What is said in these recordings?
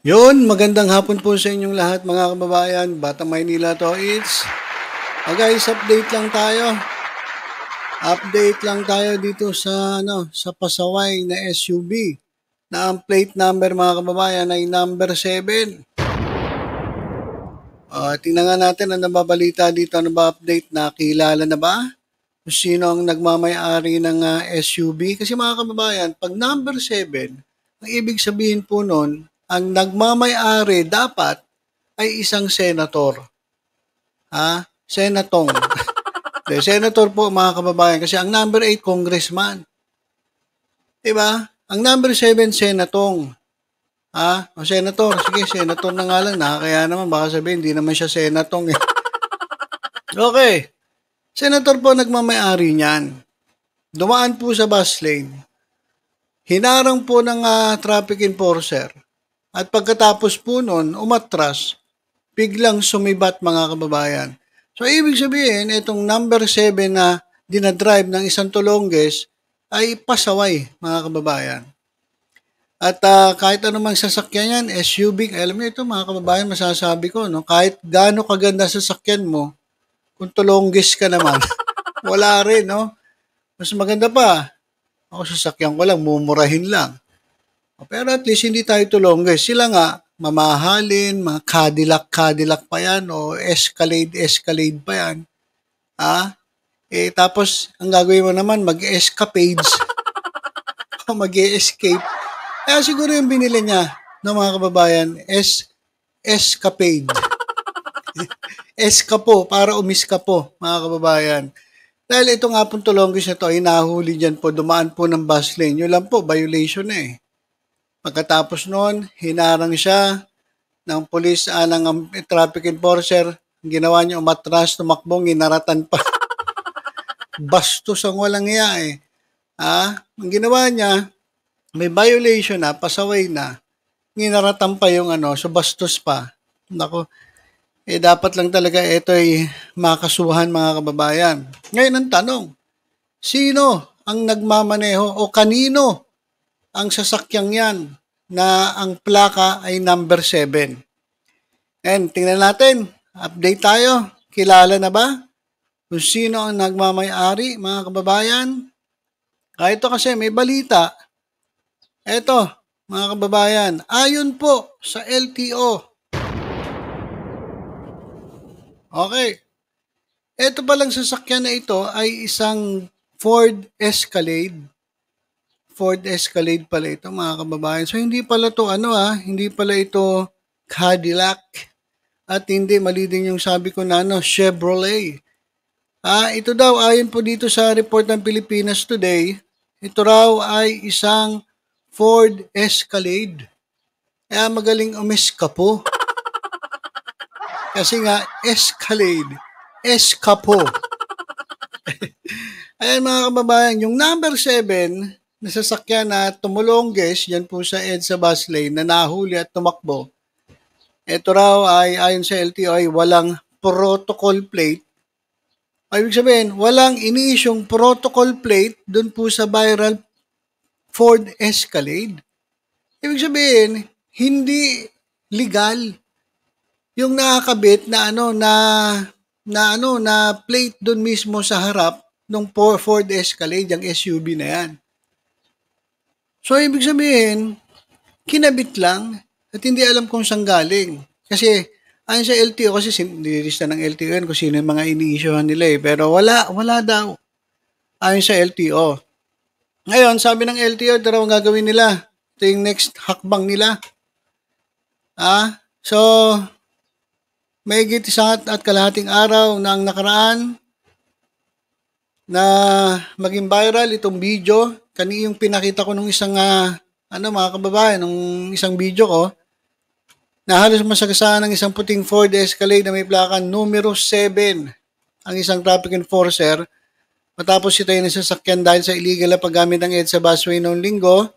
Magandang hapon po sa inyong lahat mga kababayan. Batang Maynila to, guys, update lang tayo. Update lang tayo dito sa pasaway na SUV na ang plate number mga kababayan ay number 7. Tingnan nga natin ang nababalita dito. Ano ba update? Nakilala na ba? Kung sino ang nagmamay-ari ng SUV? Kasi mga kababayan, pag number 7, ang ibig sabihin po nun, ang nagmamay-ari dapat ay isang senator. Senatong. Senator po mga kababayan kasi ang number 8, congressman. Diba? Ang number 7, senatong. O senator, sige, senator na nga lang. Kaya naman, baka sabihin, hindi naman siya senatong. Okay. Senator po nagmamay-ari niyan. Dumaan po sa bus lane. Hinarang po ng traffic enforcer. At pagkatapos po nun, umatras, biglang sumibat mga kababayan. So, ibig sabihin, itong number 7 na dinadrive ng isang tulongges ay pasaway mga kababayan. At kahit anumang sasakyan yan, SUV, alam niyo ito mga kababayan, masasabi ko, no? Kahit gaano kaganda sasakyan mo, kung tulongges ka naman, wala rin, no? Mas maganda pa, ako sasakyan ko lang, mumurahin lang. Pero at least hindi tayo tulongges. Sila nga, mamahalin, mga Cadillac pa yan, o Escalade pa yan. Tapos, ang gagawin mo naman, mag-escapades, o mag-escape. Kaya siguro yung binili niya, no mga kababayan, escapade. Eskapo, para umiskapo, mga kababayan. Dahil ito nga pong tulonggis na to ay nahuli dyan po, dumaan po ng bus lane. Yun lang po, violation na eh. Pagkatapos noon, hinarang siya ng polis, ng traffic enforcer. Ang ginawa niya, umatras, tumakbong, inaratan pa. Bastos ang walang iya eh. Ang ginawa niya, may violation na, pasaway na, nginaratan pa yung so bastos pa. Nako, dapat lang talaga ito ay makasuhan mga kababayan. Ngayon ang tanong, sino ang nagmamaneho o kanino ang sasakyang yan na ang plaka ay number 7? And tingnan natin, update tayo. Kilala na ba kung sino ang nagmamay-ari mga kababayan? Ito kasi may balita. Ito, mga kababayan, ayon po sa LTO. Okay. Ito palang sasakyan na ito ay isang Ford Escalade. Ford Escalade pala ito, mga kababayan. So, hindi pala ito, hindi pala ito Cadillac. At hindi, mali din yung sabi ko na, Chevrolet. Ito daw, ayon po dito sa report ng Pilipinas Today, ito raw ay isang Ford Escalade. Kaya magaling umiskapo. Kasi nga, Escalade. Eskapo. Ayan mga kababayan, yung number 7 na sasakyan na tumulongges, yan po sa EDSA bus lane na nahuli at tumakbo. Ito raw ay ayon sa LTO ay walang protocol plate. Ibig sabihin, walang iniisyong protocol plate dun po sa viral Ford Escalade. Ibig sabihin, hindi legal yung nakakabit na na plate doon mismo sa harap ng Ford Escalade, yung SUV na yan. So, ibig sabihin, kinabit lang at hindi alam kung saan galing. Kasi, ayon sa LTO, kasi nilista ng LTO yan kung sino yung mga ini-issuehan nila eh. Pero wala daw. Ayon sa LTO. Ngayon, sabi ng LTO, ito raw ang gagawin nila. Ito yung next hakbang nila. So, mahigit isang at kalahating araw na ang nakaraan na maging viral itong video. Yung pinakita ko nung isang, mga kababayan, nung isang video ko, na halos masagasaan ng isang puting Ford Escalade na may plaka numero 7 ang isang traffic enforcer matapos sitayin ng sasakyan dahil sa illegal na paggamit ng EDSA busway noong linggo.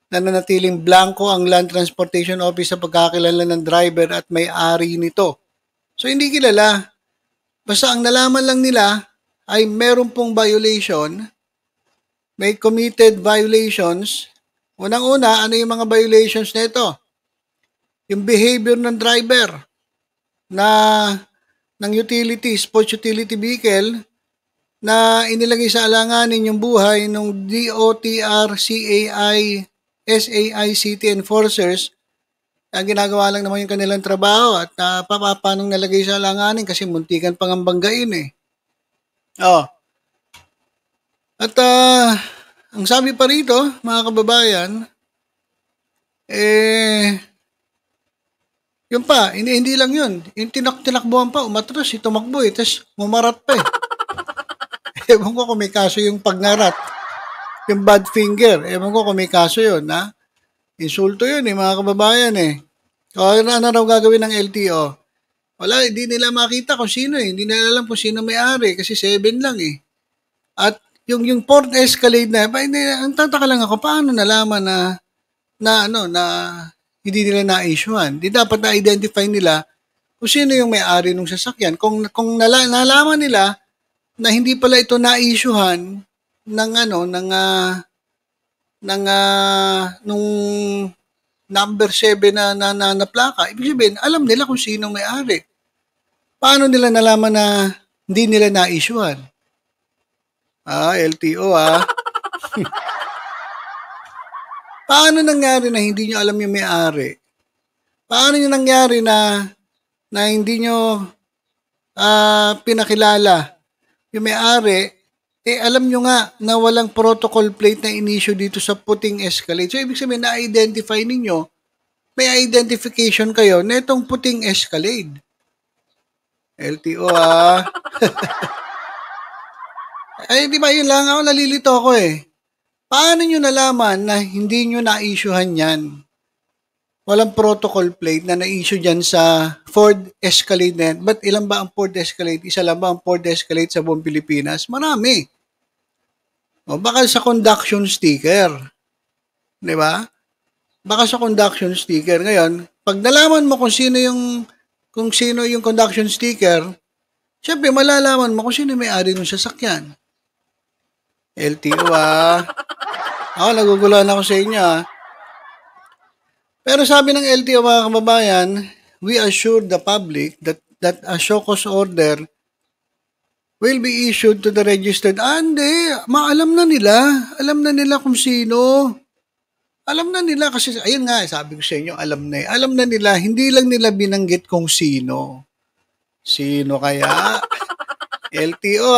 Nananatiling blanco ang Land Transportation Office sa pagkakilala ng driver at may-ari nito. So, hindi kilala. Basta ang nalaman lang nila ay meron pong violation, may committed violations. Unang-una, ano yung mga violations na ito? yung behavior ng driver na ng utility, sports utility vehicle na inilagay sa alanganin yung buhay ng DOTR, CAI, SAICT enforcers. Ang ginagawa lang naman yung kanilang trabaho at papanong nalagay sa alanganin kasi muntikan pang ang banggain eh. Oh. At ang sabi pa rito, mga kababayan, yun pa, hindi lang yun. Yung tinakbuhan pa, umatras, tumakbo eh, tapos mumarat pa eh. Ewan ko kung may kaso yung pagnarat. Yung bad finger, ewan ko kung may kaso yun, ha? Insulto yun eh, mga kababayan eh. O ano raw gagawin ng LTO? Wala, hindi nila makita kung sino eh. Hindi nila alam kung sino may-ari kasi 7 lang eh. At yung Port Escalade na, ang tataka lang ako, paano nalaman na hindi nila na-issuehan? Di dapat na-identify nila kung sino yung may-ari ng sasakyan. Kung nalaman nila na hindi pala ito na-issuehan nung number 7 na plaka, ibig sabihin, alam nila kung sino may-ari. Paano nila nalaman na hindi nila na-issuehan? LTO Paano nangyari na hindi nyo alam yung may-ari? Paano nyo nangyari na hindi nyo pinakilala yung may-ari? Alam nyo nga na walang protocol plate na in-issue dito sa puting Escalade. So, ibig sabihin na-identify ninyo, may identification kayo na itong puting Escalade. LTO Ay, di ba yun lang? Ako nalilito ako eh. Paano nyo nalaman na hindi nyo na-issuehan yan? Walang protocol plate na na-issue dyan sa Ford Escalade na yan. Ba't ilan ba ang Ford Escalade? Isa lang ba ang Ford Escalade sa buong Pilipinas? Marami. O baka sa conduction sticker. Di ba? Baka sa conduction sticker. Ngayon, pag nalaman mo kung sino yung conduction sticker, syempre malalaman mo kung sino may-ari ng sasakyan. LTO Ako, naguguluhan ako sa inyo Pero sabi ng LTO mga kababayan, we assure the public that a show cause order will be issued to the registered. Hindi, maalam na nila. Alam na nila kung sino. Alam na nila kasi, ayun nga, sabi ko sa inyo, alam na. Alam na nila, hindi lang nila binanggit kung sino. Sino kaya? LTO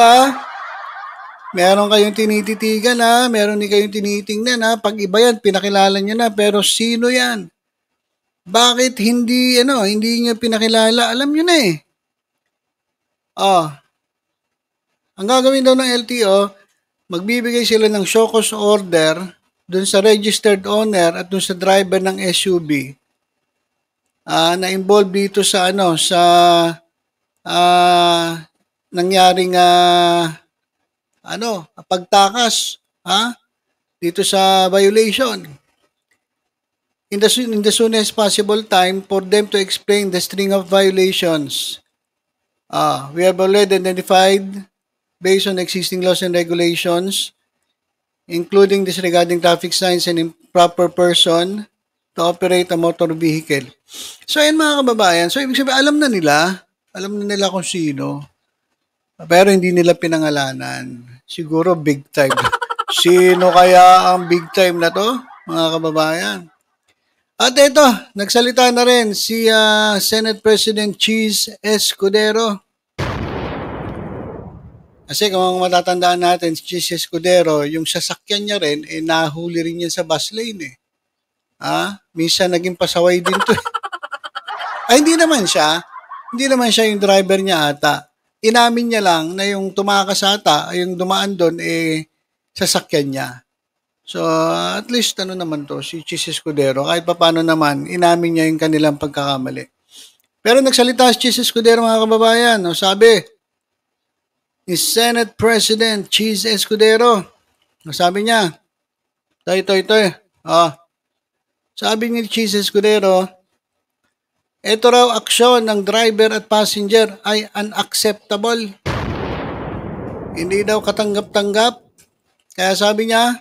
Meron kayong tinititigan meron din kayong tinitingnan Pag iba yan, pinakilala nyo na, pero sino yan? Bakit hindi niyo pinakilala? Alam nyo na eh. Ang gagawin daw ng LTO, magbibigay sila ng show cause order dun sa registered owner at dun sa driver ng SUV na involved dito sa nangyaring pagtakas dito sa violation. In the soonest possible time for them to explain the string of violations. We have already identified based on existing laws and regulations, including disregarding traffic signs and improper person to operate a motor vehicle. So, ayan mga kababayan. So, ibig sabihin, alam na nila kung sino. Pero hindi nila pinangalanan. Siguro big time. Sino kaya ang big time na to, mga kababayan? At ito, nagsalita na rin si Senate President Cheese Escudero. Kasi kung matatandaan natin, si Cheese Escudero, yung sasakyan niya rin, nahuli rin yan sa bus lane Minsan naging pasaway din to. Ay, hindi naman siya yung driver niya ata. Inamin niya lang na yung tumakas ata, yung dumaan doon, sasakyan niya. So, at least naman to, si Cheese Escudero, kahit paano naman, inamin niya yung kanilang pagkakamali. Pero nagsalita si Cheese Escudero mga kababayan, sabi ni Senate President Cheese Escudero, sabi niya, ito. Sabi ni Cheese Escudero, ito raw aksyon ng driver at passenger ay unacceptable. Hindi daw katanggap-tanggap. Kaya sabi niya,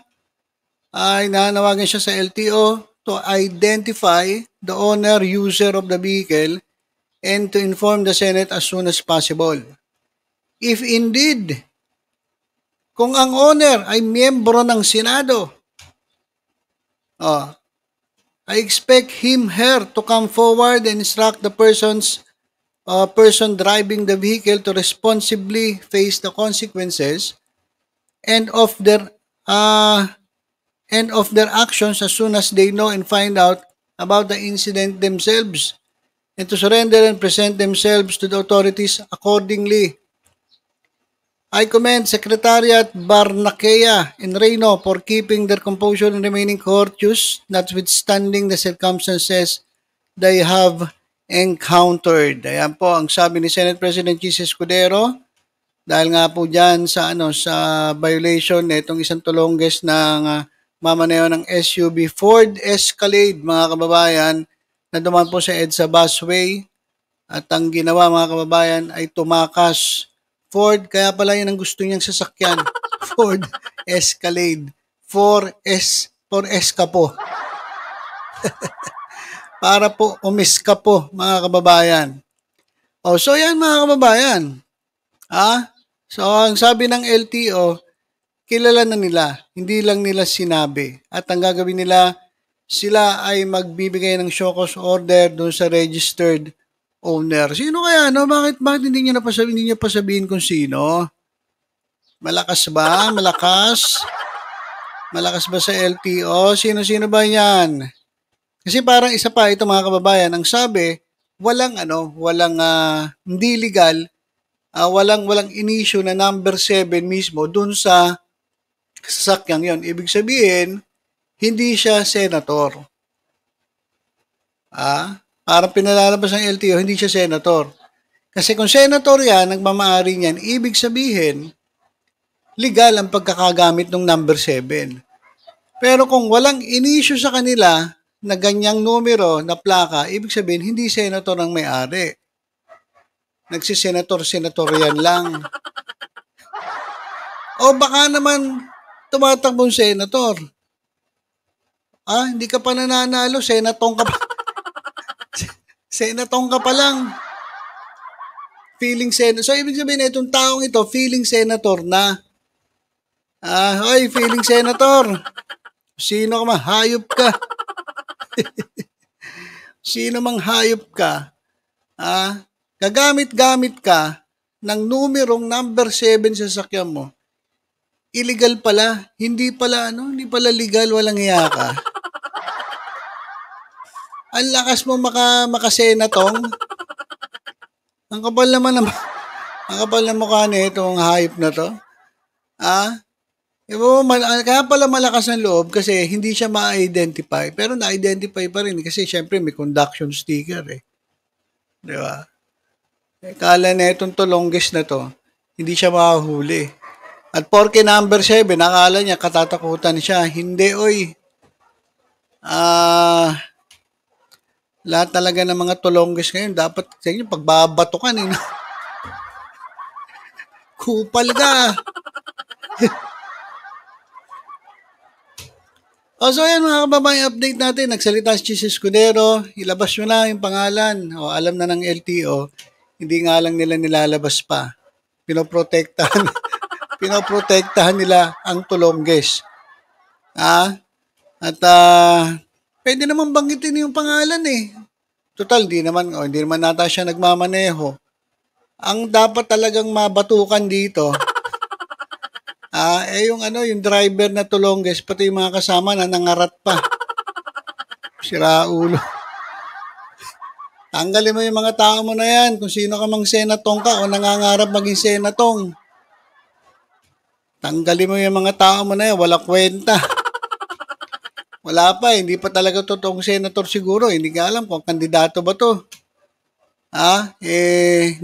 ay nanawagan siya sa LTO to identify the owner, user of the vehicle, and to inform the Senate as soon as possible. If indeed, kung ang owner ay miyembro ng Senado, I expect him, her to come forward and instruct the person driving the vehicle to responsibly face the consequences and of their actions as soon as they know and find out about the incident themselves, and to surrender and present themselves to the authorities accordingly. I commend Secretariat Barnaquea and Reyno for keeping their composure and remaining courteous, notwithstanding the circumstances they have encountered. Ayan po ang sabi ni Senate President Chis Escudero dahil nga po dyan sa violation nitong isang tulongges ng mamaneho ng SUV Ford Escalade, mga kababayan, na dumaan po sa EDSA Busway, at ang ginawa, mga kababayan, ay tumakas. Ford, kaya pala yun ang gusto niyang sasakyan. Ford Escalade. 4S ka po. Para po umiska po, mga kababayan. So yan, mga kababayan. So ang sabi ng LTO, kilala na nila, hindi lang nila sinabi. At ang gagawin nila, sila ay magbibigay ng show cause order doon sa registered owner. Sino kaya, no? Bakit hindi niyo pa sabihin kung sino? Malakas ba? Malakas ba sa LTO? Sino ba yan? Kasi parang isa pa ito, mga kababayan, ang sabi, walang hindi legal, walang in-issue na number 7 mismo dun sa sasakyang yon. Ibig sabihin, hindi siya senator. Parang pinalalabas ng LTO, hindi siya senator. Kasi kung senator yan, nagmamaari niyan, ibig sabihin, legal ang pagkakagamit ng number 7. Pero kung walang in-issue sa kanila na ganyang numero na plaka, ibig sabihin, hindi senator ang may-ari. Nagsisenator yan lang. O baka naman tumatakbong senator. Hindi ka pa nananalo, senatong ka pa. Senatong ka pa lang. Feeling senator. So, ibig sabihin, itong taong ito, feeling senator na. Hoy, feeling senator. Sino ka man? Hayop ka. Sino mang hayop ka? Gagamit-gamit ka ng numerong number 7 sa sasakyan mo. Illegal pala. Hindi pala legal, walang hiya ka. Ang lakas mo makasenatong. Ang kapal naman mukha nitong hayop na to. Kaya pala malakas ang loob kasi hindi siya ma-identify. Pero na-identify pa rin kasi syempre may conduction sticker eh. Di ba? Kala na itong tulongges na to, hindi siya mahuli. At porke number 7, akala niya katatakutan siya. Hindi, oy. Lahat talaga ng mga tulongges ngayon, dapat sa inyo, pagbabatukan eh. Kupal ka. So yan, mga kababayan, update natin. Nagsalita si Chis Escudero, ilabas nyo na yung pangalan. Alam na ng LTO, hindi nga lang nila nilalabas pa. Pinoprotektahan nila ang tulongges. At pwede naman banggitin yung pangalan eh. Total, hindi naman nata siya nagmamaneho. Ang dapat talagang mabatukan dito, yung driver na tulongges, pati yung mga kasama na nangarat pa. Sira ulo. Tanggalin mo yung mga tao mo na yan, kung sino ka mang senatong ka o nangangarap maging senatong. Tanggalin mo yung mga tao mo na yan, wala kwenta. Wala pa, hindi pa talaga totoong senator siguro. Hindi ka alam kung kandidato ba to.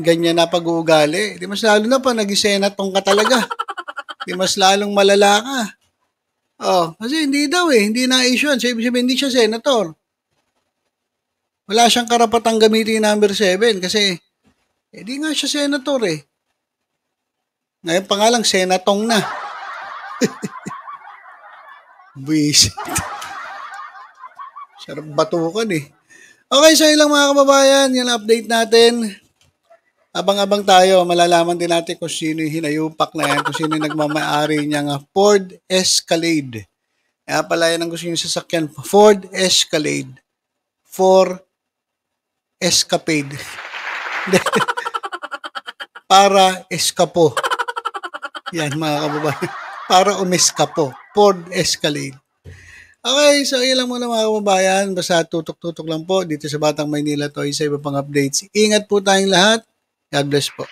Ganyan na pag-uugali. Di mas lalo na pa, naging senatong ka talaga. Di mas lalong malala ka. Kasi hindi daw hindi na-issue. So, ibig sabihin, hindi siya senator. Wala siyang karapatang gamitin yung number 7 kasi di nga siya senator eh. Ngayon pa nga lang, senatong na. Buisit. Sarap batukan eh. Okay, so ilang mga kababayan, yung update natin. Abang-abang tayo, malalaman din natin kung sino yung hinayupak na yan, kung sino yung nagmamayari niyang Ford Escalade. Kaya pala yan ang gusto yung sasakyan, Ford Escalade. For escapade. Para eskapo. Yan mga kababayan. Para umeskapo. Ford Escalade. Okay, so yun lang muna mga kababayan. Basta tutok-tutok lang po dito sa Batang Maynila to sa iba pang updates. Ingat po tayong lahat. God bless po.